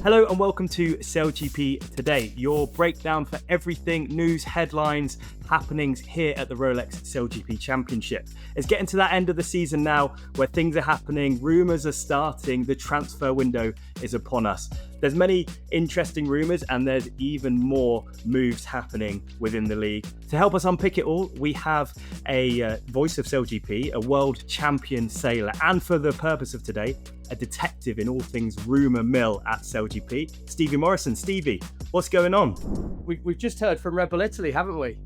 Hello and welcome to SailGP Today, your breakdown for everything news, headlines, happenings here at the Rolex SailGP Championship. It's getting to that end of the season now where things are happening, rumours are starting, the transfer window is upon us. There's many interesting rumours and there's even more moves happening within the league. To help us unpick it all, we have a voice of SailGP, a world champion sailor, and for the purpose of today, a detective in all things rumour mill at SailGP, Stevie Morrison. Stevie, what's going on? We've just heard from Rebel Italy, haven't we?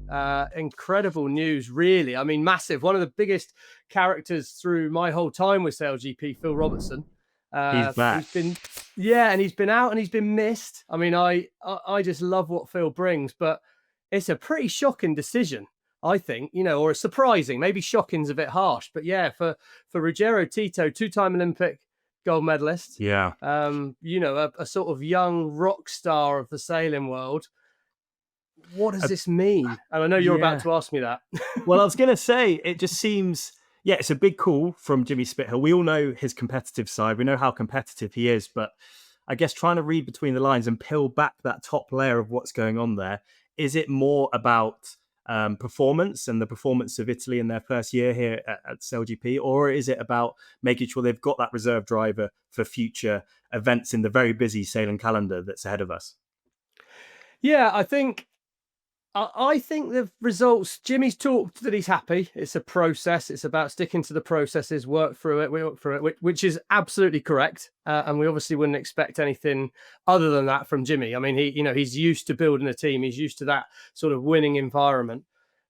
Incredible news, really. I mean, massive. One of the biggest characters through my whole time with SailGP, Phil Robertson. He's back. He's been out and he's been missed. I mean, I just love what Phil brings, but it's a pretty shocking decision, I think, or a surprising, maybe shocking's a bit harsh, but yeah, for Ruggiero Tito, two-time Olympic gold medalist. Yeah. A sort of young rock star of the sailing world. What does this mean? And I know you're about to ask me that. Well, I was going to say, it just seems, it's a big call from Jimmy Spithill. We all know his competitive side. We know how competitive he is, but I guess trying to read between the lines and peel back that top layer of what's going on there, is it more about performance and the performance of Italy in their first year here at SailGP, or is it about making sure they've got that reserve driver for future events in the very busy sailing calendar that's ahead of us? Yeah, I think the results, Jimmy's talked that he's happy. It's a process. It's about sticking to the processes, work through it, which is absolutely correct. And we obviously wouldn't expect anything other than that from Jimmy. I mean, he's used to building a team. He's used to that sort of winning environment.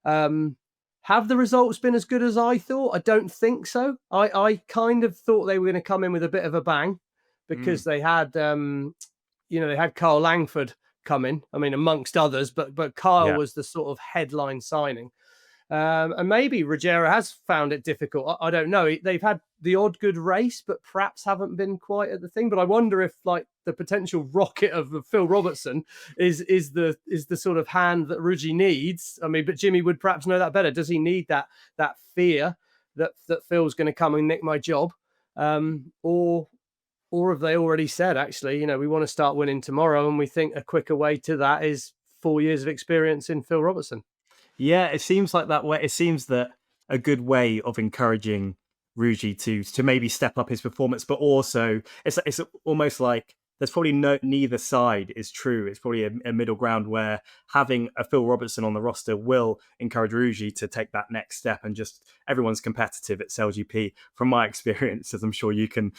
Have the results been as good as I thought? I don't think so. I kind of thought they were going to come in with a bit of a bang because they had, they had Carl Langford come in, I mean, amongst others, but Kyle was the sort of headline signing. And maybe Ruggiero has found it difficult. I don't know. They've had the odd good race, but perhaps haven't been quite at the thing. But I wonder if like the potential rocket of Phil Robertson is the sort of hand that Ruggie needs. I mean, but Jimmy would perhaps know that better. Does he need that fear that Phil's going to come and nick my job? Or have they already said, actually, we want to start winning tomorrow, and we think a quicker way to that is 4 years of experience in Phil Robertson? Yeah, it seems like that way. It seems that a good way of encouraging Ruggie to maybe step up his performance, but also it's almost like there's probably neither side is true. It's probably a middle ground where having a Phil Robertson on the roster will encourage Ruggie to take that next step, and just everyone's competitive at SailGP from my experience, as I'm sure you can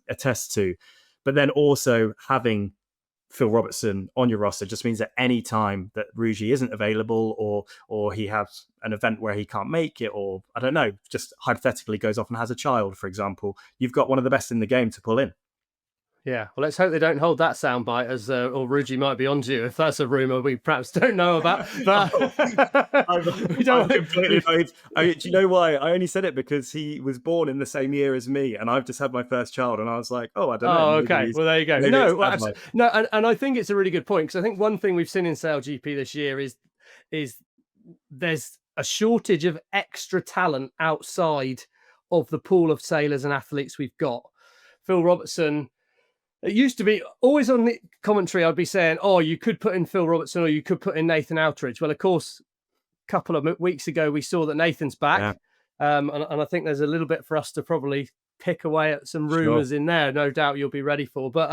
attest to. But then also having Phil Robertson on your roster just means that any time that Ruggie isn't available or he has an event where he can't make it, or I don't know, just hypothetically goes off and has a child, for example, you've got one of the best in the game to pull in. Yeah, well, let's hope they don't hold that soundbite as or Ruggie might be onto you if that's a rumor we perhaps don't know about. But I'm completely do you know why? I only said it because he was born in the same year as me, and I've just had my first child, and I was like, I don't know. Oh, okay. Well, there you go. And I think it's a really good point, because I think one thing we've seen in SailGP this year is there's a shortage of extra talent outside of the pool of sailors and athletes we've got. Phil Robertson. It used to be always on the commentary, I'd be saying, you could put in Phil Robertson or you could put in Nathan Outridge. Well, of course, a couple of weeks ago, we saw that Nathan's back. Yeah. And I think there's a little bit for us to probably pick away at some rumours in there. No doubt you'll be ready for. But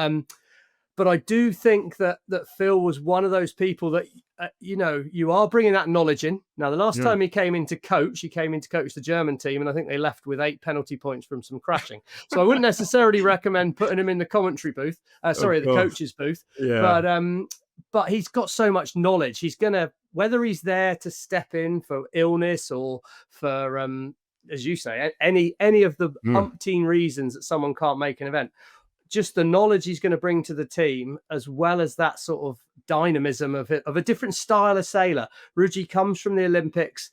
I do think that Phil was one of those people that, you are bringing that knowledge in. Now, the last time he came in to coach the German team, and I think they left with 8 penalty points from some crashing. So I wouldn't necessarily recommend putting him in the commentary booth. The coach's booth. Yeah. But he's got so much knowledge. He's going to, whether he's there to step in for illness or for, as you say, any of the umpteen reasons that someone can't make an event, just the knowledge he's going to bring to the team, as well as that sort of dynamism of a different style of sailor. Ruggie comes from the Olympics,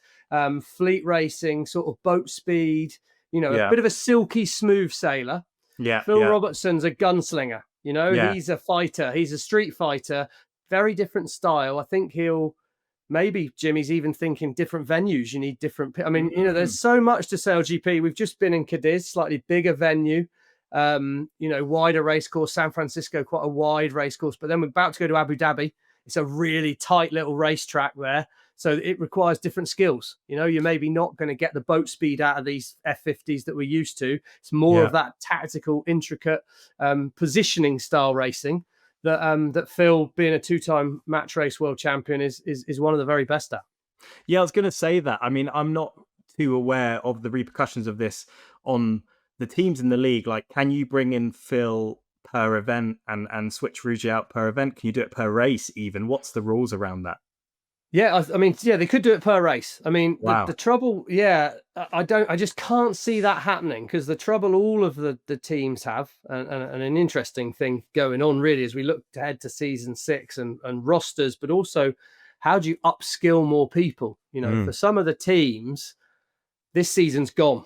fleet racing, sort of boat speed, a bit of a silky smooth sailor. Yeah. Phil Robertson's a gunslinger, he's a fighter, he's a street fighter, very different style. I think maybe Jimmy's even thinking different venues. You need different, there's so much to SailGP. We've just been in Cadiz, slightly bigger venue. wider race course. San Francisco, quite a wide race course, but then we're about to go to Abu Dhabi. It's a really tight little racetrack there. So it requires different skills. You're maybe not going to get the boat speed out of these F50s that we're used to. It's more of that tactical, intricate positioning style racing that Phil, being a 2-time match race world champion, is one of the very best at. Yeah, I was going to say that. I mean, I'm not too aware of the repercussions of this on the teams in the league. Like, can you bring in Phil per event and switch Ruggie out per event? Can you do it per race even? What's the rules around that? Yeah, I mean, they could do it per race. I mean, wow. the trouble, I just can't see that happening, because the trouble all of the teams have, and an interesting thing going on really as we look ahead to season 6 and rosters, but also how do you upskill more people? For some of the teams, this season's gone.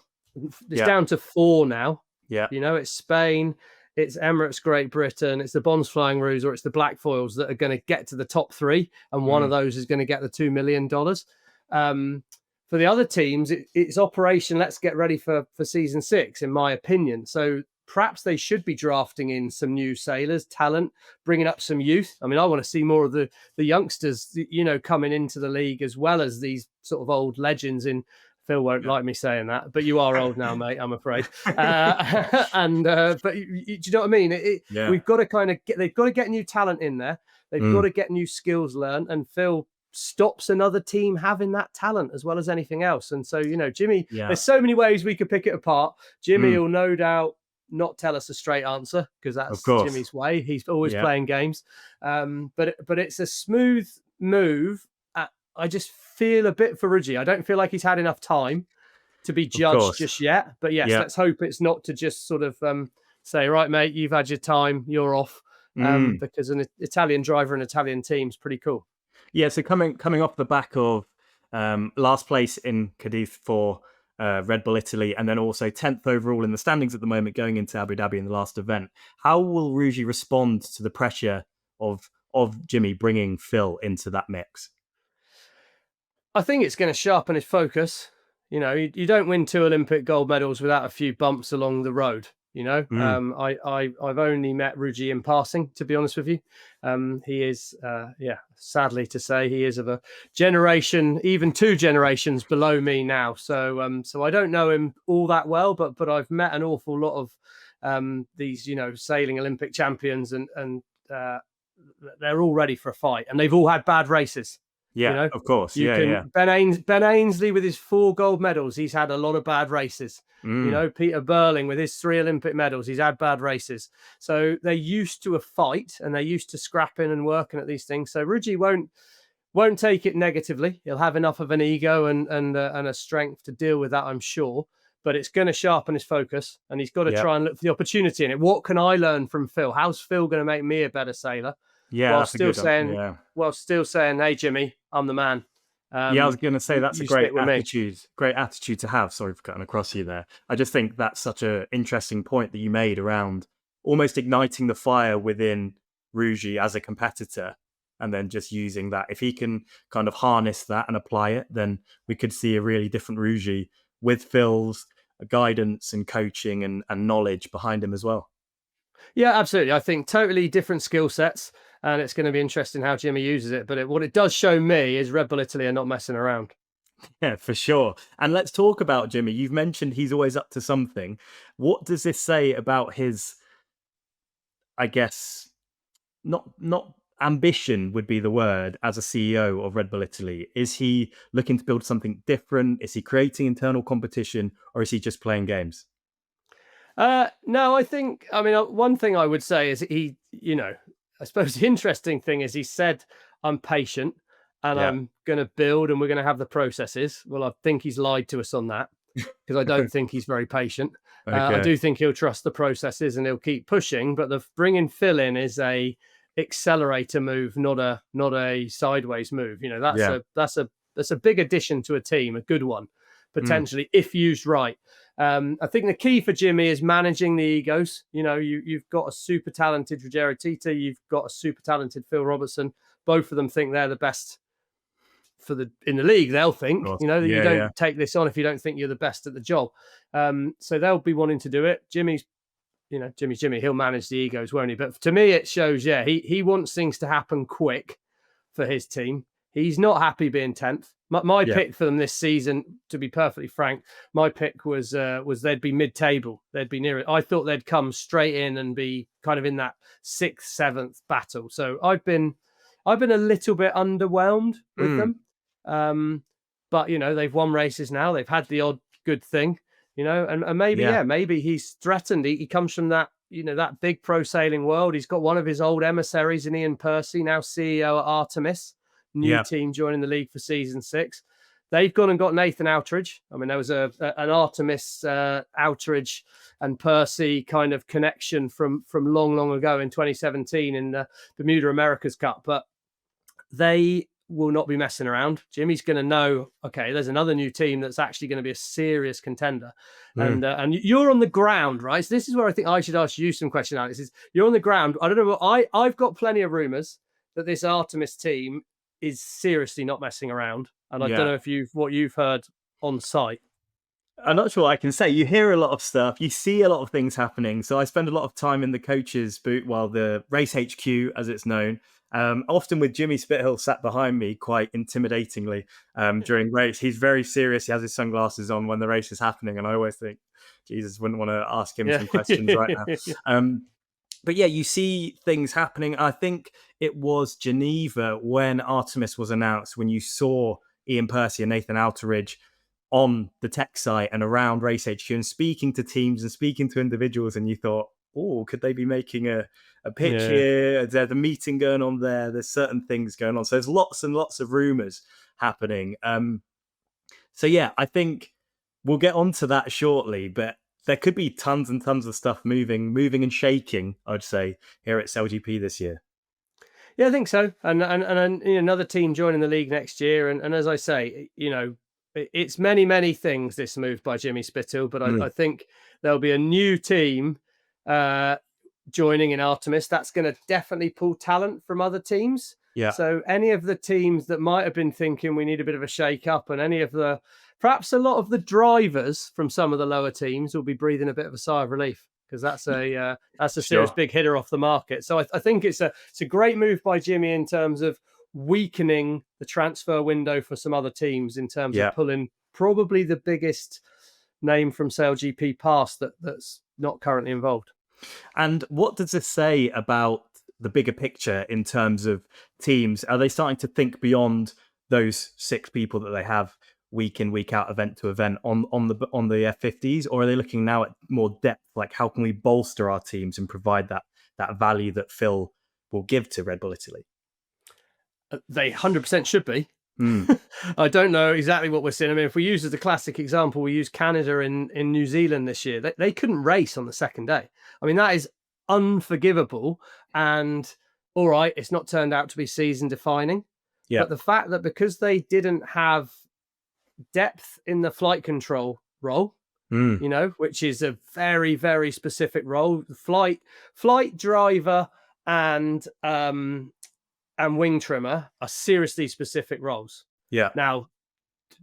It's down to 4 now. Yeah. It's Spain, it's Emirates, Great Britain, it's the Bonds Flying Roos, or it's the Black Foils that are going to get to the top 3, and one of those is going to get the $2 million. For the other teams, it's operation, let's get ready for season 6, in my opinion. So perhaps they should be drafting in some new sailors, talent, bringing up some youth. I mean, I want to see more of the youngsters, coming into the league, as well as these sort of old legends in. Phil won't like me saying that, but you are old now, mate, I'm afraid. But do you know what I mean? We've got to they've got to get new talent in there. They've got to get new skills learned. And Phil stops another team having that talent as well as anything else. And so, Jimmy, there's so many ways we could pick it apart. Jimmy will no doubt not tell us a straight answer, because that's Jimmy's way. He's always playing games. But it's a smooth move. I just feel a bit for Ruggie. I don't feel like he's had enough time to be judged just yet. But yes, let's hope it's not to just sort of say, right, mate, you've had your time, you're off. Because an Italian driver and Italian team's pretty cool. Yeah, so coming off the back of last place in Cadiz for Red Bull Italy, and then also 10th overall in the standings at the moment, going into Abu Dhabi in the last event, how will Ruggie respond to the pressure of Jimmy bringing Phil into that mix? I think it's going to sharpen his focus. You don't win 2 Olympic gold medals without a few bumps along the road. I've only met Ruggie in passing, to be honest with you. He is, sadly to say, he is of a generation, even 2 generations below me now. So I don't know him all that well, but I've met an awful lot of these, sailing Olympic champions, and they're all ready for a fight, and they've all had bad races. Yeah, of course. Ben Ainsley with his 4 gold medals, he's had a lot of bad races. Peter Burling with his 3 Olympic medals, he's had bad races. So they're used to a fight, and they're used to scrapping and working at these things. So Ruggie won't take it negatively. He'll have enough of an ego and a strength to deal with that, I'm sure. But it's going to sharpen his focus, and he's got to try and look for the opportunity in it. What can I learn from Phil? How's Phil going to make me a better sailor? While still saying, hey, Jimmy, I'm the man. I was going to say that's a great attitude to have. Sorry for cutting across you there. I just think that's such an interesting point that you made around almost igniting the fire within Ruggie as a competitor, and then just using that. If he can kind of harness that and apply it, then we could see a really different Ruggie with Phil's guidance and coaching and knowledge behind him as well. Yeah, absolutely. I think totally different skill sets, and it's going to be interesting how Jimmy uses it. But what it does show me is Red Bull Italy are not messing around. Yeah, for sure. And let's talk about Jimmy. You've mentioned he's always up to something. What does this say about his, I guess, not ambition would be the word, as a CEO of Red Bull Italy? Is he looking to build something different? Is he creating internal competition, or is he just playing games? No, one thing I would say is he, I suppose the interesting thing is he said, I'm patient and I'm going to build, and we're going to have the processes. Well, I think he's lied to us on that, because I don't think he's very patient. Okay. I do think he'll trust the processes and he'll keep pushing, but the bringing Phil in is a accelerator move, not a sideways move. That's a big addition to a team, a good one, potentially, if used right. I think the key for Jimmy is managing the egos. You've got a super talented Ruggiero Tita, you've got a super talented Phil Robertson. Both of them think they're the best in the league. They'll think, you don't take this on if you don't think you're the best at the job. So they'll be wanting to do it. Jimmy's Jimmy's Jimmy, he'll manage the egos, won't he? But to me, it shows, he wants things to happen quick for his team. He's not happy being 10th. My pick for them this season, to be perfectly frank, my pick was they'd be mid-table. They'd be near it. I thought they'd come straight in and be kind of in that 6th, 7th battle. So I've been a little bit underwhelmed with them. But they've won races now. They've had the odd good thing, and maybe he's threatened. He comes from that, that big pro sailing world. He's got one of his old emissaries in Ian Percy, now CEO at Artemis. New team joining the league for season 6. They've gone and got Nathan Outridge. I mean, there was an Artemis Outridge and Percy kind of connection from long ago in 2017 in the Bermuda Americas Cup, but they will not be messing around. Jimmy's going to know, okay, there's another new team that's actually going to be a serious contender. And you're on the ground, right? So this is where I think I should ask you some questions, Alex. Is you're on the ground. I don't know. I've got plenty of rumors that this Artemis team is seriously not messing around. And I don't know if what you've heard on site. I'm not sure what I can say. You hear a lot of stuff. You see a lot of things happening. So I spend a lot of time in the coaches' booth, the race HQ, as it's known, often with Jimmy Spithill sat behind me quite intimidatingly during race. He's very serious. He has his sunglasses on when the race is happening. And I always think, Jesus, wouldn't want to ask him some questions right now. But you see things happening. I think it was Geneva when Artemis was announced, when you saw Ian Percy and Nathan Outridge on the tech site and around Race HQ and speaking to teams and speaking to individuals, and you thought, oh, could they be making a pitch here? There's a meeting going on there. There's certain things going on. So there's lots and lots of rumors happening. I think we'll get onto that shortly, but there could be tons and tons of stuff moving and shaking, I'd say, here at SailGP this year. Yeah, I think so. And another team joining the league next year. And as I say, it's many things, this move by Jimmy Spithill, but I think there'll be a new team joining in Artemis. That's going to definitely pull talent from other teams. Yeah. So any of the teams that might have been thinking we need a bit of a shake up, and perhaps a lot of the drivers from some of the lower teams will be breathing a bit of a sigh of relief, because that's a serious big hitter off the market. So I think it's a great move by Jimmy in terms of weakening the transfer window for some other teams, in terms of pulling probably the biggest name from SailGP past that's not currently involved. And what does this say about the bigger picture in terms of teams? Are they starting to think beyond those 6 people that they have week in, week out, event to event on the F50s, or are they looking now at more depth? Like, how can we bolster our teams and provide that value that Phil will give to Red Bull Italy? They 100% should be. I don't know exactly what we're seeing. I mean, if we use as a classic example, we use Canada in New Zealand this year. They couldn't race on the second day. I mean, that is unforgivable. And all right, it's not turned out to be season defining. Yeah. But the fact that because they didn't have depth in the flight control role, which is a very, very specific role, flight driver and wing trimmer are seriously specific roles. Yeah. Now,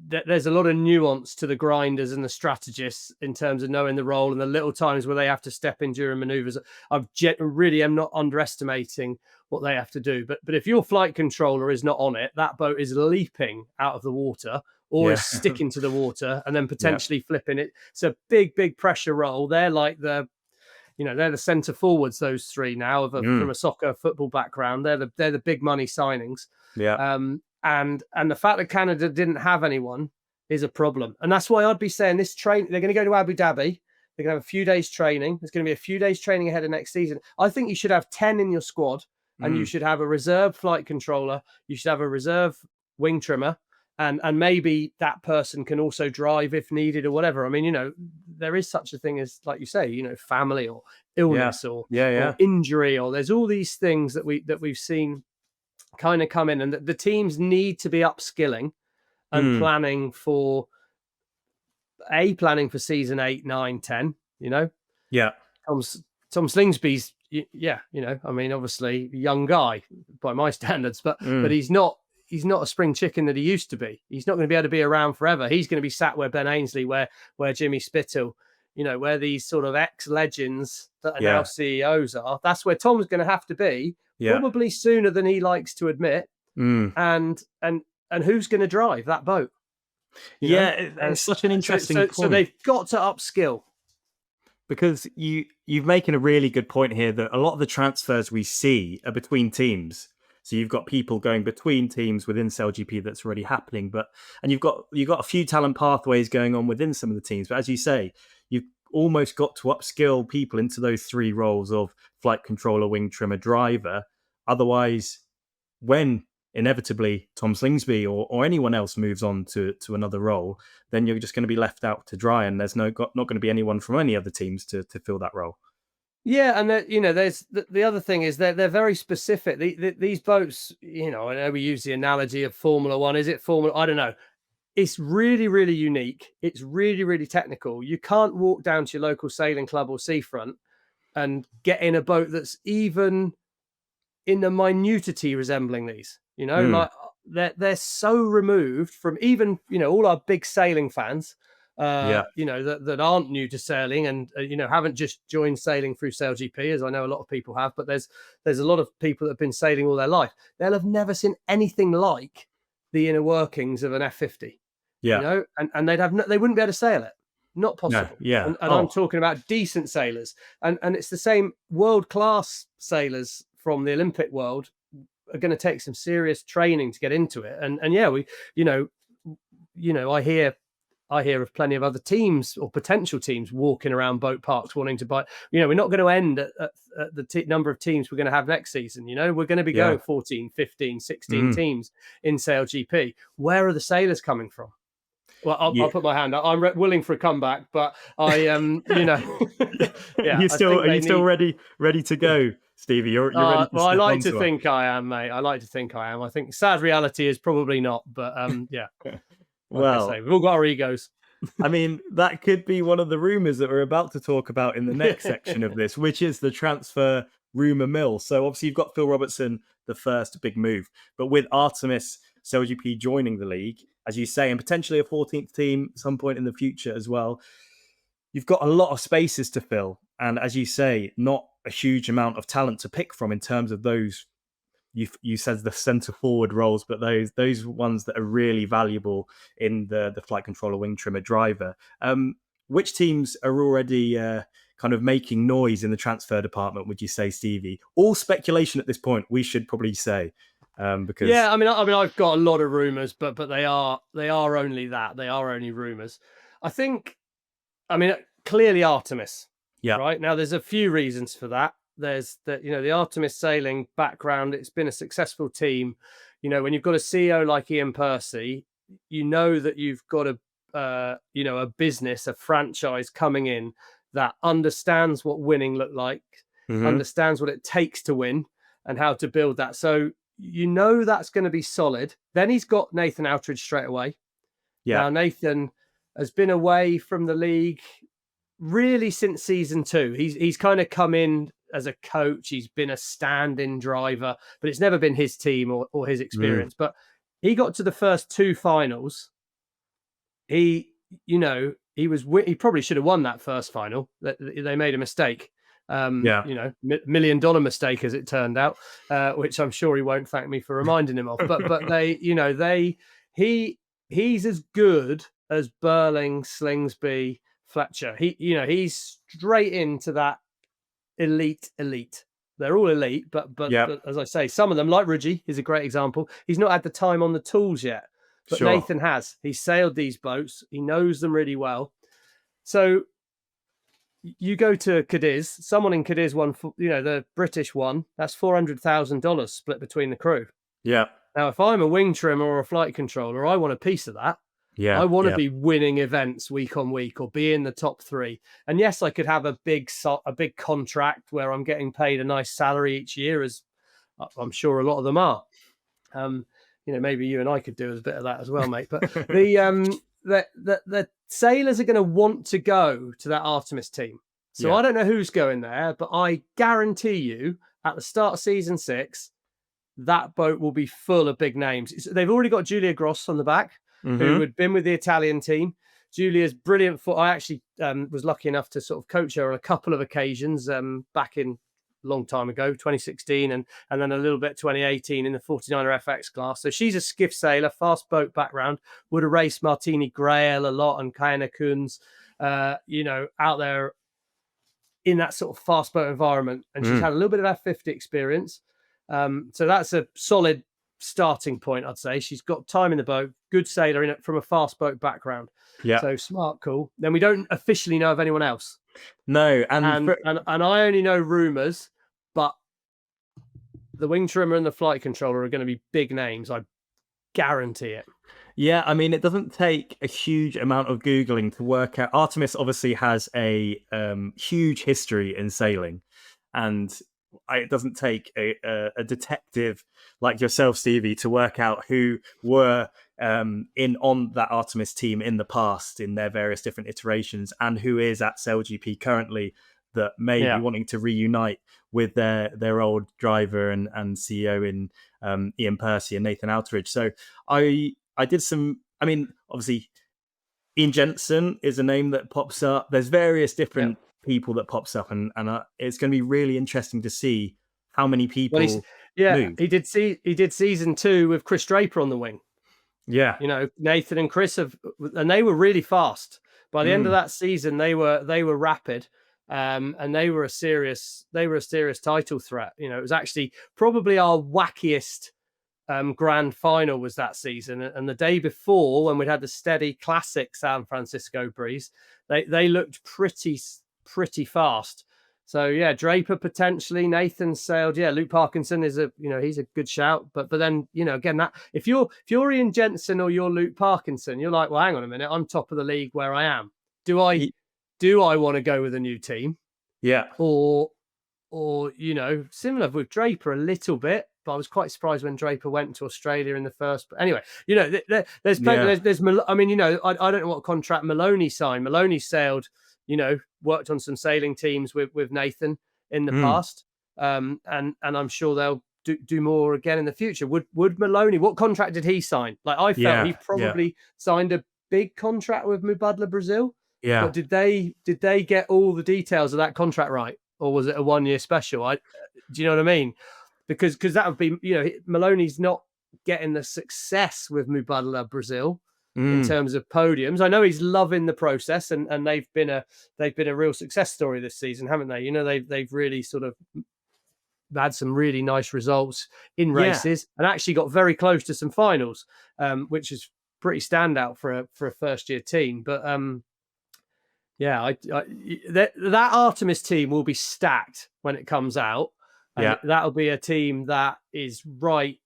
there's a lot of nuance to the grinders and the strategists in terms of knowing the role and the little times where they have to step in during maneuvers. I really am not underestimating what they have to do. But if your flight controller is not on it, that boat is leaping out of the water or is sticking to the water and then potentially flipping it. It's a big, big pressure role. They're like they're the centre forwards, those 3 now from a soccer football background. They're the big money signings. Yeah. And the fact that Canada didn't have anyone is a problem. And that's why I'd be saying this they're going to go to Abu Dhabi. They're going to have a few days training. There's going to be a few days training ahead of next season. I think you should have 10 in your squad, and you should have a reserve flight controller. You should have a reserve wing trimmer. And maybe that person can also drive if needed or whatever. I mean, there is such a thing as, like you say, family or illness or injury, or there's all these things that we've seen kind of come in, and the teams need to be upskilling and planning for season 8, 9, 10. Tom Slingsby's I mean, obviously a young guy by my standards, but he's not a spring chicken that he used to be. He's not going to be able to be around forever. He's going to be sat where Ben Ainsley, where Jimmy Spithill where these sort of ex-legends that are now CEOs are. That's where Tom's going to have to be, probably sooner than he likes to admit. And who's going to drive that boat? It's such an interesting point. So they've got to upskill. Because you've making a really good point here that a lot of the transfers we see are between teams. So you've got people going between teams within SailGP that's already happening, and you've got a few talent pathways going on within some of the teams. But as you say, you've almost got to upskill people into those 3 roles of flight controller, wing trimmer, driver. Otherwise, when inevitably Tom Slingsby or anyone else moves on to another role, then you're just going to be left out to dry, and there's not going to be anyone from any other teams to fill that role. Yeah, and there's the other thing is they're very specific. These boats, I know we use the analogy of Formula One. Is it Formula? I don't know. It's really, really unique. It's really, really technical. You can't walk down to your local sailing club or seafront and get in a boat that's even in the minutity resembling these. Like they're so removed from even all our big sailing fans. That aren't new to sailing and haven't just joined sailing through SailGP, as I know a lot of people have, but there's a lot of people that have been sailing all their life. They'll have never seen anything like the inner workings of an F50. And they wouldn't be able to sail it. Not possible. No, and I'm talking about decent sailors, and it's the same. World-class sailors from the Olympic world are going to take some serious training to get into it. And I hear of plenty of other teams or potential teams walking around boat parks wanting to buy. We're not going to end at the number of teams we're going to have next season. We're going to be going 14, 15, 16 teams in SailGP. Where are the sailors coming from? Well, I'll put my hand up. I'm willing for a comeback, but I Are you still ready to go, Stevie? You're ready. Well, I like to think I am, mate. I like to think I am. I think sad reality is probably not, but yeah. Well, we've all got our egos. I mean, that could be one of the rumors that we're about to talk about in the next section of this, which is the transfer rumor mill. So obviously you've got Phil Robertson, the first big move, but with Artemis SailGP joining the league, as you say, and potentially a 14th team at some point in the future as well, you've got a lot of spaces to fill. And as you say, not a huge amount of talent to pick from in terms of those. You said the centre forward roles, but those ones that are really valuable in the flight controller, wing trimmer, driver. Which teams are already kind of making noise in the transfer department? Would you say, Stevie? All speculation at this point, we should probably say, because I mean, I've got a lot of rumours, but they are only that. They are only rumours. I think. I mean, clearly Artemis. Yeah. Right now, there's a few reasons for that. There's the Artemis sailing background. It's been a successful team. When you've got a CEO like Ian Percy, that you've got a business, a franchise coming in that understands what winning look like, understands what it takes to win and how to build that. So that's going to be solid. Then he's got Nathan Outridge straight away. Yeah. Now Nathan has been away from the league really since season 2. He's kind of come in as a coach. He's been a stand-in driver, but it's never been his team or his experience. But he got to the first 2 finals. He probably should have won that first final. They made a mistake. $1 million mistake, as it turned out, which I'm sure he won't thank me for reminding him of. But he's as good as Burling, Slingsby, Fletcher. He's straight into that elite. They're all elite, but as I say, some of them, like Rudgie, is a great example. He's not had the time on the tools yet, but sure. Nathan has. He's sailed these boats. He knows them really well. So you go to Cadiz. Someone in Cadiz won, the British one. That's $400,000 split between the crew. Yeah. Now, if I'm a wing trimmer or a flight controller, I want a piece of that. Yeah, I want to be winning events week on week or be in the top 3. And yes, I could have a big contract where I'm getting paid a nice salary each year, as I'm sure a lot of them are. Maybe you and I could do a bit of that as well, mate. But the sailors are going to want to go to that Artemis team. So I don't know who's going there, but I guarantee you at the start of season 6, that boat will be full of big names. They've already got Julia Gross on the back, who had been with the Italian team. Julia's brilliant. I actually was lucky enough to sort of coach her on a couple of occasions back in a long time ago, 2016, and then a little bit 2018 in the 49er FX class. So she's a skiff sailor, fast boat background, would have raced Martini Grail a lot and Kayana Kunz, out there in that sort of fast boat environment. And she's had a little bit of F50 experience. So that's a solid starting point, I'd say. She's got time in the boat, good sailor in it from a fast boat background. Yeah. So smart, cool. Then we don't officially know of anyone else. No, and I only know rumours, but the wing trimmer and the flight controller are going to be big names. I guarantee it. Yeah, I mean, it doesn't take a huge amount of Googling to work out. Artemis obviously has a huge history in sailing, and it doesn't take a detective like yourself, Stevie, to work out who were on that Artemis team in the past in their various different iterations, and who is at SailGP currently that may be wanting to reunite with their old driver and CEO in Ian Percy and Nathan Outteridge. So I did some. I mean, obviously, Ian Jensen is a name that pops up. There's various different people that pops up, and it's going to be really interesting to see how many people. Move. He did season 2 with Chris Draper on the wing. Yeah, Nathan and Chris and they were really fast. By the end of that season, they were rapid, and they were a serious title threat. It was actually probably our wackiest grand final was that season, and the day before, when we'd had the steady classic San Francisco breeze, they looked pretty fast. So yeah, Draper potentially, Nathan sailed. Yeah, Luke Parkinson is he's a good shout. But then again, that if you're Ian Jensen or you're Luke Parkinson, you're like, well, hang on a minute, I'm top of the league where I am. Do I want to go with a new team? Yeah, or similar with Draper a little bit. But I was quite surprised when Draper went to Australia in the first. But anyway, there's plenty. There's I mean, I don't know what contract Maloney signed. Maloney sailed, worked on some sailing teams with Nathan in the past, and I'm sure they'll do more again in the future. Would Maloney? What contract did he sign? Like I felt he probably signed a big contract with Mubadala Brazil. Yeah, but did they get all the details of that contract right, or was it a 1-year special? Do you know what I mean? Because that would be, Maloney's not getting the success with Mubadala Brazil in terms of podiums. I know he's loving the process, and they've been a real success story this season, haven't they? They've really sort of had some really nice results in races and actually got very close to some finals, which is pretty standout for a first year team. But that Artemis team will be stacked when it comes out. And that'll be a team that is right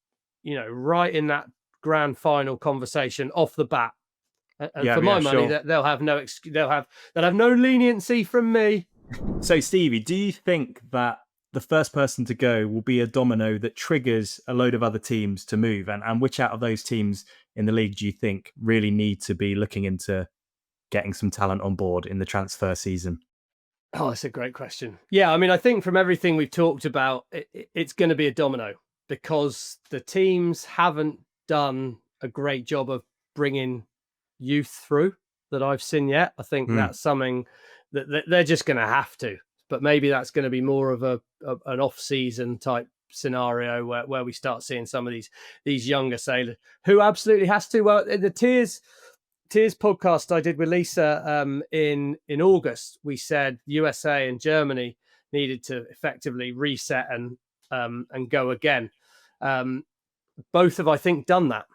in that grand final conversation off the bat. And for my money, they'll have no excuse. They'll have no leniency from me. So, Stevie, do you think that the first person to go will be a domino that triggers a load of other teams to move? And which out of those teams in the league do you think really need to be looking into getting some talent on board in the transfer season? Oh, that's a great question. Yeah, I mean, I think from everything we've talked about, it's going to be a domino because the teams haven't done a great job of bringing youth through that I've seen yet. I think that's something that they're just going to have to. But maybe that's going to be more of an off-season type scenario where we start seeing some of these younger sailors who absolutely has to. Well, in the Tears podcast I did with Lisa in August, we said USA and Germany needed to effectively reset and go again. Both have, I think, done that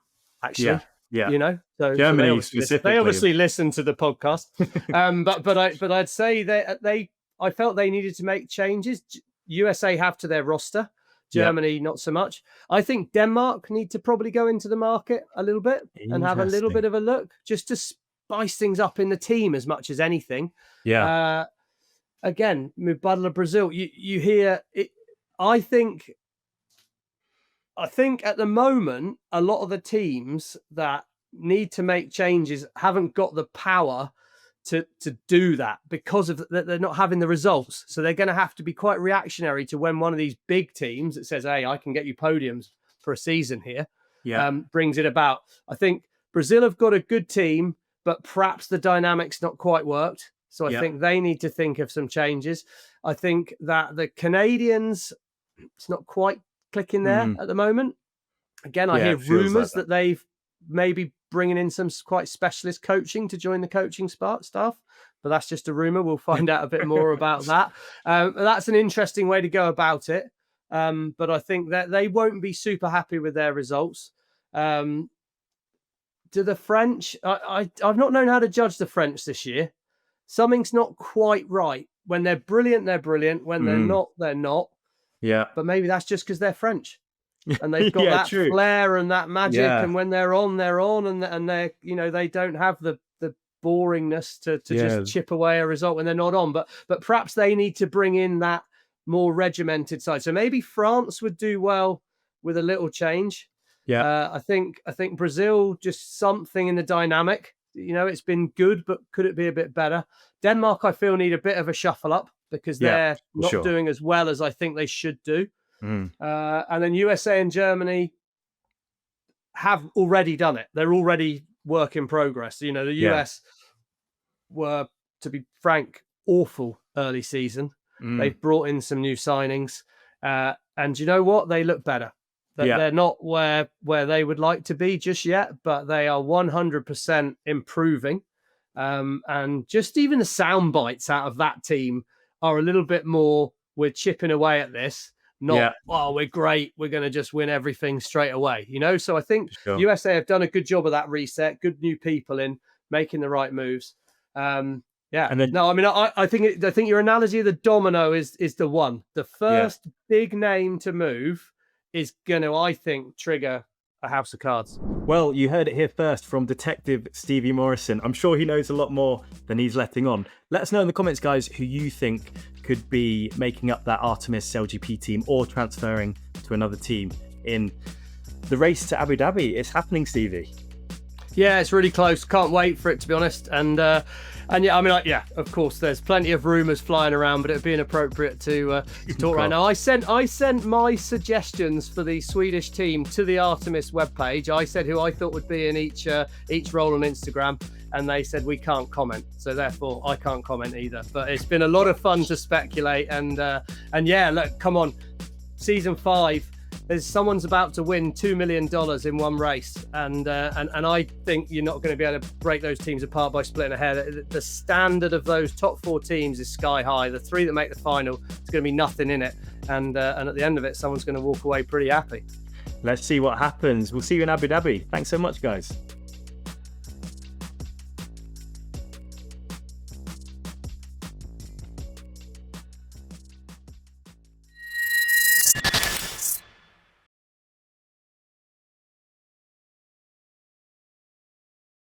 actually. Yeah. So Germany they obviously listen to the podcast. But I'd say I felt they needed to make changes. USA have to their roster. Germany, not so much. I think Denmark need to probably go into the market a little bit and have a little bit of a look just to spice things up in the team as much as anything. Yeah. Again, Mubadala Brazil, you hear it. I think at the moment, a lot of the teams that need to make changes haven't got the power to do that because of they're not having the results. So they're going to have to be quite reactionary to when one of these big teams that says, hey, I can get you podiums for a season here, brings it about. I think Brazil have got a good team. but perhaps the dynamics not quite worked. So I think they need to think of some changes. I think that the Canadians, it's not quite clicking there at the moment. Again, I hear rumors that they've maybe bringing in some quite specialist coaching to join the coaching staff, but that's just a rumor. We'll find out a bit more about that. That's an interesting way to go about it. But I think that they won't be super happy with their results. Do the French, I've not known how to judge the French this year. Something's not quite right. When they're brilliant, they're brilliant. When they're not, they're not. Yeah. But maybe that's just because they're French. And they've got that flair and that magic. And when they're on, they're on. And they're, they don't have the boringness to just chip away a result when they're not on. But perhaps they need to bring in that more regimented side. So maybe France would do well with a little change. Yeah. I think Brazil, just something in the dynamic. It's been good, but could it be a bit better? Denmark, I feel, need a bit of a shuffle up because they're not doing as well as I think they should do. And then USA and Germany have already done it. They're already work in progress. The US were, to be frank, awful early season. They've brought in some new signings. And you know what? They look better. They're not where they would like to be just yet, but they are 100% improving. And just even the sound bites out of that team are a little bit more, we're chipping away at this, not, oh, we're great, we're going to just win everything straight away. So I think USA have done a good job of that reset, good new people in, making the right moves. And then, I think your analogy of the domino is the one. The first big name to move is going to, I think, trigger a house of cards. Well, you heard it here first from Detective Stevie Morrison. I'm sure he knows a lot more than he's letting on. Let us know in the comments, guys, who you think could be making up that Artemis SailGP team or transferring to another team in the race to Abu Dhabi. It's happening, Stevie. Yeah, it's really close. Can't wait for it, to be honest. And of course, there's plenty of rumours flying around, but it'd be inappropriate to talk right now. I sent my suggestions for the Swedish team to the Artemis webpage. I said who I thought would be in each role on Instagram, and they said we can't comment. So therefore, I can't comment either. But it's been a lot of fun to speculate, and look, come on, season 5. Someone's about to win $2 million in one race, and I think you're not going to be able to break those teams apart by splitting a hair. The standard of those top 4 teams is sky high. The 3 that make the final, there's going to be nothing in it, and at the end of it, someone's going to walk away pretty happy. Let's see what happens. We'll see you in Abu Dhabi. Thanks so much, guys.